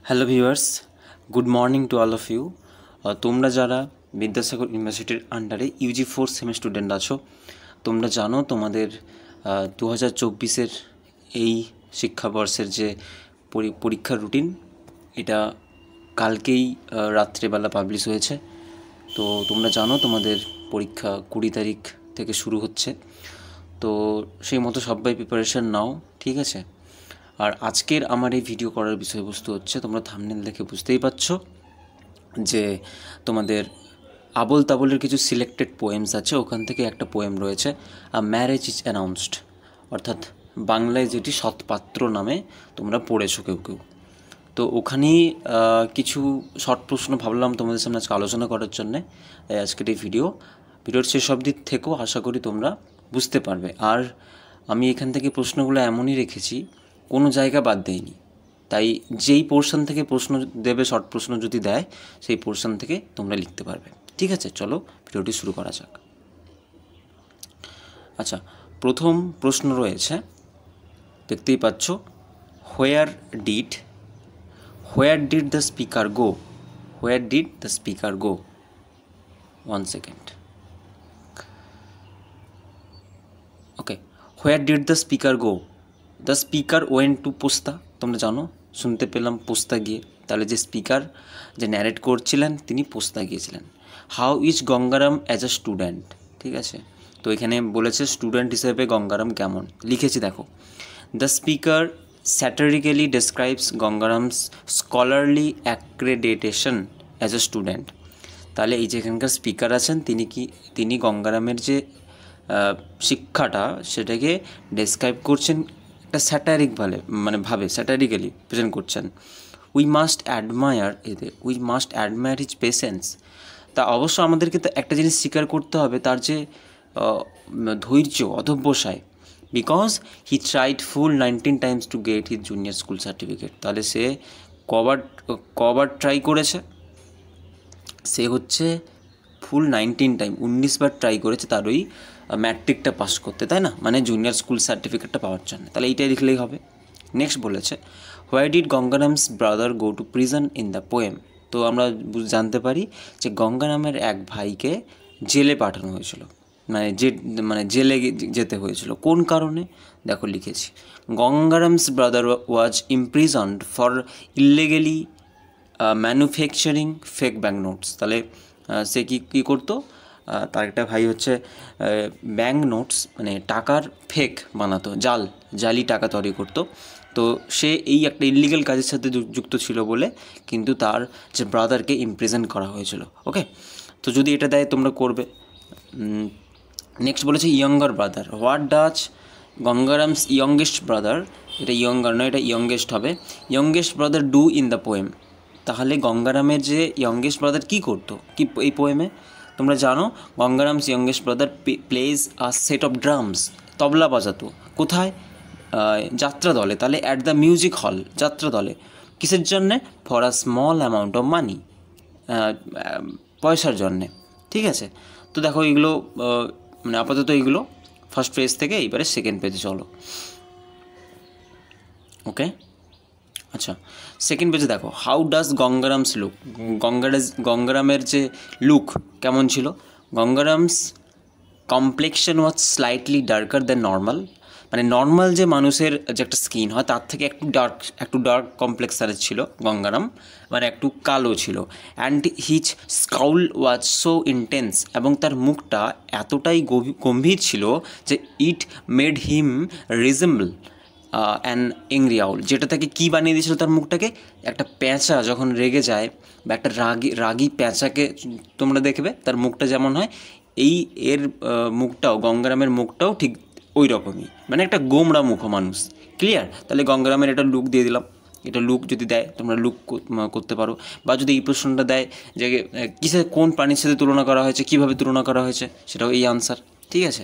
Hello viewers, good morning to all of you. তোমরা যারা বিদ্যাসাগর ইউনিভার্সিটির আন্ডারে ইউজি 4 সেমের স্টুডেন্ট আছো, তোমরা জানো তোমাদের 2024-এর এই শিক্ষাবর্ষের যে পরীক্ষার রুটিন, এটা কালকেই রাত্রেবেলা পাবলিশ হয়েছে। তো তোমরা জানো তোমাদের পরীক্ষা 20 তারিখ থেকে শুরু হচ্ছে। তো সেই মতো সবাই প্রিপারেশান নাও, ঠিক আছে? আর আজকের আমার এই ভিডিও করার বিষয়বস্তু হচ্ছে, তোমরা থাম্বনেল দেখে বুঝতেই পারছো যে তোমাদের আবোল তাবোলের কিছু সিলেক্টেড পোয়েমস আছে। ওখান থেকে একটা পোয়েম রয়েছে, আ ম্যারেজ ইজ অ্যানাউন্সড, অর্থাৎ বাংলায় যেটি সৎপাত্র নামে তোমরা পড়েছো কেউ কেউ। তো ওখানেই কিছু শর্ট প্রশ্ন ভাবলাম তোমাদের সামনে আজকে আলোচনা করার জন্যে আজকের এই ভিডিওর শেষ অবধি থেকেও আশা করি তোমরা বুঝতে পারবে। আর আমি এখান থেকে প্রশ্নগুলো এমনই রেখেছি, কোনো জায়গা বাদ দেয়নি, তাই যেই পোর্শন থেকে প্রশ্ন দেবে, শর্ট প্রশ্ন যদি দেয়, সেই পোর্শন থেকে তোমরা লিখতে পারবে। ঠিক আছে, চলো ভিডিওটি শুরু করা যাক। আচ্ছা, প্রথম প্রশ্ন রয়েছে, দেখতেই পাচ্ছ, where did the speaker go? Where did the speaker go? 1 second. Okay, where did the speaker go? The speaker went to Posta. তোমরা জানো, শুনতে পেলাম পোস্তা গিয়ে, তাহলে যে স্পিকার, যে ন্যারেট করছিলেন, তিনি পোস্তা গিয়েছিলেন। How is Gangaram as a student? ঠিক আছে, তো এখানে বলেছে স্টুডেন্ট হিসেবে গঙ্গারাম কেমন, লিখেছি দেখো, the speaker satirically describes Gangaram's scholarly accreditation as a student. তাহলে এই যে এখানকার স্পিকার আছেন, তিনি গঙ্গারামের যে শিক্ষাটা, সেটাকে ডেসক্রাইব করছেন একটা ভাবে স্যাটারিক্যালি প্রেজেন্ট করছেন। We must admire his patience. তা অবশ্য আমাদেরকে তো একটা জিনিস স্বীকার করতে হবে, তার যে ধৈর্য, অধ্যবসায়। Because he tried full 19 times to get his junior school certificate. তাহলে সে কবার ট্রাই করেছে? সে হচ্ছে ফুল 19 টাইম, 19 বার ট্রাই করেছে তার ওই ম্যাট্রিকটা পাস করতে, তাই না? মানে জুনিয়র স্কুল সার্টিফিকেটটা পাওয়ার জন্য। তাহলে এইটাই লিখলেই হবে। নেক্সট বলেছে, why did Gangaram's brother go to prison in the poem? তো আমরা জানতে পারি যে গঙ্গারামের এক ভাইকে জেলে পাঠানো হয়েছিল, জেলে যেতে হয়েছিল। কোন কারণে? দেখো লিখেছি, Gangaram's brother was imprisoned for illegally manufacturing fake bank notes. তাহলে সে কী করতো? তার একটা ভাই হচ্ছে ব্যাঙ্ক নোটস, মানে টাকার ফেক বানাতো, জালি টাকা তৈরি করতো। তো সে এই একটা ইললিগাল কাজের সাথে যুক্ত ছিল বলে কিন্তু তার যে ব্রাদারকে ইমপ্রিজেন্ট করা হয়েছিল। ওকে, তো যদি এটা দেয় তোমরা করবে। নেক্সট বলেছে younger brother. What does Gangaram's youngest brother, এটা ইয়ঙ্গার নয়, এটা ইয়ংগেস্ট হবে, youngest brother do in the poem. তাহলে গঙ্গারামের যে ইয়ংগেস্ট ব্রাদার কী করতো কি এই পোয়েমে? তোমরা জানো Gangaram's youngest brother plays a set of drums, tabla বাজাতো। কোথায়? যাত্রা দলে। তাহলে অ্যাট দ্য মিউজিক হল, যাত্রা দলে। কিসের জন্যে? For a small amount of money, পয়সার জন্যে। ঠিক আছে, তো দেখো এগুলো আপাতত এইগুলো ফার্স্ট পেজ থেকে, এইবারে সেকেন্ড পেজে চলো। ওকে, আচ্ছা, সেকেন্ড পেজে দেখো, হাউ ডাজ গঙ্গারামস লুক? গঙ্গারামের যে লুক কেমন ছিল? গঙ্গারামস কমপ্লেক্সন ওয়াজ স্লাইটলি ডার্কার দ্যান নর্মাল। মানে নর্মাল যে মানুষের যে একটা স্কিন হয়, তার থেকে একটু ডার্ক কমপ্লেক্সারের ছিল গঙ্গারাম, মানে একটু কালো ছিল। And his scowl was so intense, এবং তার মুখটা এতটাই গম্ভীর ছিল যে it made him resemble an angry owl. যেটা তাকে কী বানিয়ে দিয়েছিল? তার মুখটাকে একটা প্যাঁচা যখন রেগে যায়, বা একটা রাগী প্যাঁচাকে তোমরা দেখবে তার মুখটা যেমন হয়, এর মুখটাও, গঙ্গারামের মুখটাও ঠিক ওই রকমই, মানে একটা গোমড়া মুখ মানুষ। ক্লিয়ার? তাহলে গঙ্গারামের একটা লুক দিয়ে দিলাম। এটা লুক যদি দেয় তোমরা লুক করতে পারো, বা যদি এই প্রশ্নটা দেয় যে কোন প্রাণীর সাথে তুলনা করা হয়েছে, কীভাবে তুলনা করা হয়েছে, সেটাও এই আনসার। ঠিক আছে,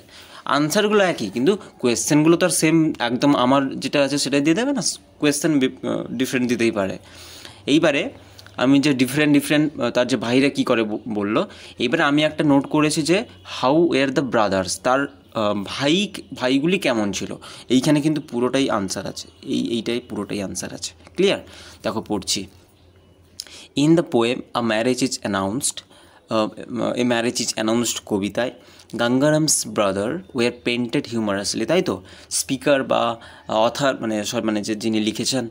আনসারগুলো একই, কিন্তু কোয়েশ্চেনগুলো তো আর সেম একদম আমার যেটা আছে সেটাই দিয়ে দেবে না, কোয়েশ্চেন ডিফারেন্ট দিতেই পারে। এইবারে আমি যে ডিফারেন্ট তার যে ভাইরা কী করে বললো, এইবারে আমি একটা নোট করেছি যে হাউ ওয়ার দ্য ব্রাদার্স, তার ভাইগুলি কেমন ছিল। এইখানে কিন্তু পুরোটাই আনসার আছে, এইটাই পুরোটাই আনসার আছে। ক্লিয়ার? দেখো পড়ছি, in the poem a marriage is announced, a marriage is announced কবিতায় গঙ্গারামস ব্রাদার ওয়ার পেন্টেড হিউমারাসলি, তাই তো স্পিকার বা অথার মানে যে যিনি লিখেছেন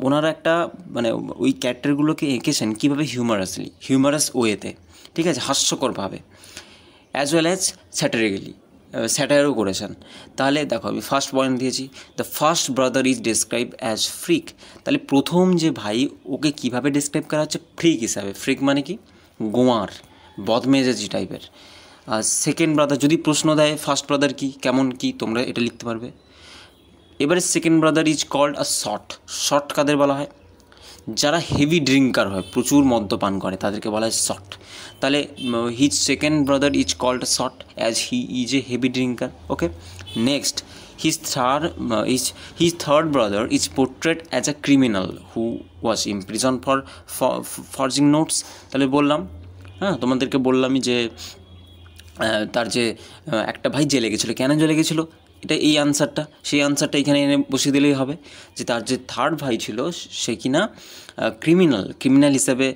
ওনারা একটা মানে ওই ক্যারেক্টারগুলোকে এঁকেছেন কীভাবে হিউমারাস ওয়েতে, ঠিক আছে, হাস্যকরভাবে, অ্যাজ ওয়েল অ্যাজ স্যাটায়ারও করেছেন। তাহলে দেখো আমি ফার্স্ট পয়েন্ট দিয়েছি, the first brother is describe as freak. তাহলে প্রথম যে ভাই ওকে কীভাবে ডেসক্রাইব করা হচ্ছে? ফ্রিক হিসাবে। ফ্রিক মানে কি? গোয়ার, বদমেজাজি টাইপের। আর সেকেন্ড ব্রাদার যদি প্রশ্ন দেয় ফার্স্ট ব্রাদার কি, কেমন কি, তোমরা এটা লিখতে পারবে। এবারে second brother is called a short কাদের বলা হয়? যারা হেভি ড্রিঙ্কার হয়, প্রচুর মদ্যপান করে, তাদেরকে বলা হয় শর্ট। তাহলে his second brother is called short as he is a heavy drinker. Okay, next his third brother is portrait as a criminal who was imprison for forging notes. তাহলে বললাম, হ্যাঁ তোমাদেরকে বললামই যে তার যে একটা ভাই জেলে গেছিলো, কেন জেলে গেছিলো, এটা এই আনসারটা, সেই আনসারটা এখানে এনে বসিয়ে দিলেই হবে যে তার যে থার্ড ভাই ছিল সে কিনা ক্রিমিনাল হিসেবে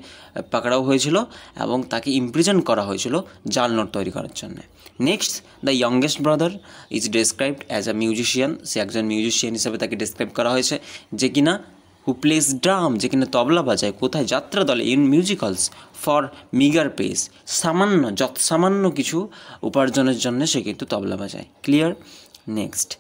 পাকড়াও হয়েছিল এবং তাকে ইমপ্রিজন করা হয়েছিল জাল নোট তৈরি করার জন্য। Next, the youngest brother is described as a musician. সে একজন মিউজিশিয়ান হিসেবে তাকে ডেসক্রাইব করা হয়েছে, যে কিনা হু প্লেস ড্রাম, যে কিনা তবলা বাজায়, কোথায়? যাত্রা দলে, in musicals, for meagre pace, সামান্য কিছু উপার্জনের জন্য সে কিন্তু তবলা বাজায়। ক্লিয়ার? নেক্সট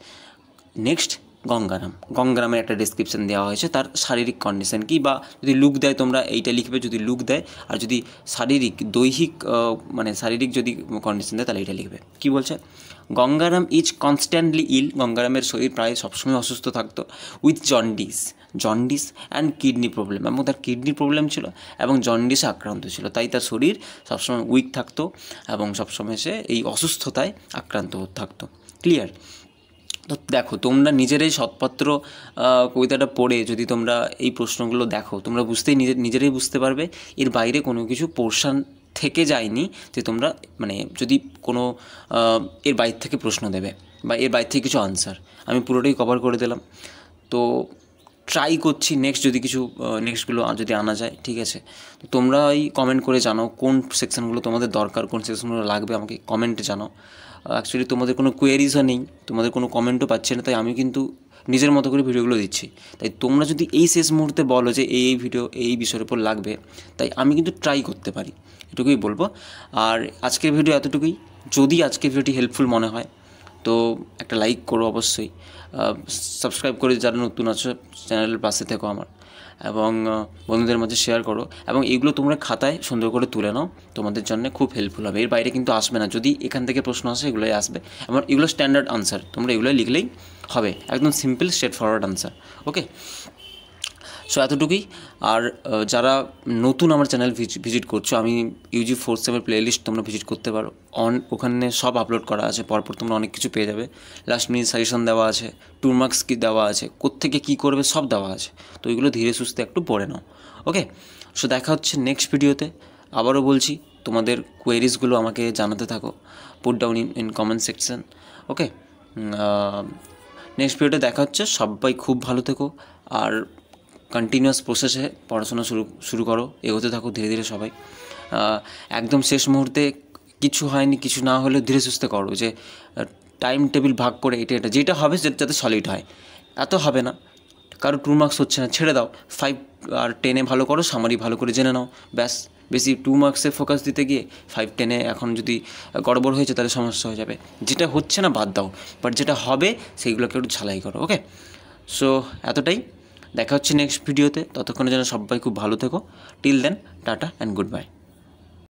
গঙ্গারামের একটা ডেসক্রিপশন দেওয়া হয়েছে, তার শারীরিক কন্ডিশন কী, বা যদি লুক দেয় তোমরা এইটা লিখবে যদি লুক দেয়, আর যদি শারীরিক যদি কন্ডিশন দেয় তাহলে এইটা লিখবে। কী বলছে? গঙ্গারাম ইজ কনস্ট্যান্টলি ইল, গঙ্গারামের শরীর প্রায় সবসময় অসুস্থ থাকতো, with jaundice and kidney problem, এবং তার কিডনি প্রবলেম ছিল এবং জন্ডিসে আক্রান্ত ছিল, তাই তার শরীর সবসময় উইক থাকতো এবং সবসময় সে এই অসুস্থতায় আক্রান্ত থাকতো। ক্লিয়ার? তো দেখো তোমরা নিজেরাই সৎপাত্র কবিতাটা পড়ে যদি তোমরা এই প্রশ্নগুলো দেখো, তোমরা নিজেরাই বুঝতে পারবে এর বাইরে কোনো কিছু পোর্শন থেকে যায়নি যে তোমরা যদি কোনো এর বাইরে থেকে প্রশ্ন দেবে বা এর বাইরে থেকে কিছু আনসার, আমি পুরোটাই কভার করে দিলাম। তো ট্রাই করছি নেক্সটগুলো যদি আনা যায়, ঠিক আছে? তো তোমরা এই কমেন্ট করে জানাও কোন সেকশনগুলো তোমাদের দরকার, কোন সেকশনগুলো লাগবে, আমাকে কমেন্টে জানাও। অ্যাকচুয়ালি তোমাদের কোনো কোয়েরিজও নেই, তোমাদের কোনো কমেন্টও পাচ্ছি না, তাই আমি কিন্তু নিজের মতো করে ভিডিওগুলো দিচ্ছি। তাই তোমরা যদি এই শেষ মুহূর্তে বলো যে এই ভিডিও এই বিষয়ের উপর লাগবে, তাই আমি কিন্তু ট্রাই করতে পারি, এটুকুই বলবো। আর আজকের ভিডিও এতটুকুই। যদি আজকের ভিডিওটি হেল্পফুল মনে হয় তো একটা লাইক করো অবশ্যই, সাবস্ক্রাইব করে যারা নতুন আছো চ্যানেলের পাশে থেকো আমার, এবং বন্ধুদের মধ্যে শেয়ার করো, এবং এইগুলো তোমরা খাতায় সুন্দর করে তুলে নাও, তোমাদের জন্য খুব হেল্পফুল হবে। এর বাইরে কিন্তু আসবে না, যদি এখান থেকে প্রশ্ন আসে এগুলোই আসবে, এবং এগুলো স্ট্যান্ডার্ড আনসার, তোমরা এগুলোই লিখলেই হবে, একদম সিম্পল স্ট্রেট ফরওয়ার্ড আনসার। ওকে, সো এতটুকুই। আর যারা নতুন আমার চ্যানেল ভিজিট করছো, আমি UG 4th সেমের প্লেলিস্ট তোমরা ভিজিট করতে পারো, ওখানে সব আপলোড করা আছে, পরপর তোমরা অনেক কিছু পেয়ে যাবে, লাস্ট মিনিট সাজেশন দেওয়া আছে, 2 মার্কস কি দেওয়া আছে, কোত্থেকে কী করবে সব দেওয়া আছে, তো ওইগুলো ধীরে সুস্থে একটু পড়ে নাও। ওকে, সো দেখা হচ্ছে নেক্সট ভিডিওতে। আবারও বলছি, তোমাদের কোয়েরিজগুলো আমাকে জানাতে থাকো, put down in comment section. Okay, next ভিডিওতে দেখা হচ্ছে। সবাই খুব ভালো থেকো, আর কন্টিনিউয়াস প্রসেসে পড়াশোনা শুরু করো, এগোতে থাকো ধীরে ধীরে সবাই। একদম শেষ মুহূর্তে কিছু হয়নি, কিছু না হলেও ধীরে সুস্থে করো, যে টাইম টেবিল ভাগ করে এটা যেটা হবে যাতে সলিড হয়। এত হবে না, কারো 2 মার্কস হচ্ছে না, ছেড়ে দাও, 5 আর 10-এ ভালো করো, সামারি ভালো করে জেনে নাও, ব্যাস। বেশি 2 মার্কসে ফোকাস দিতে গিয়ে 5-10-এ এখন যদি গড়বড় হয়েছে তাহলে সমস্যা হয়ে যাবে। যেটা হচ্ছে না বাদ দাও, বাট যেটা হবে সেইগুলোকে একটু ঝালাই করো। ওকে, সো এতটাই, দেখা হচ্ছে নেক্সট ভিডিওতে। ততক্ষণে যেন সবাই খুব ভালো থেকো। Till then, tata and good bye.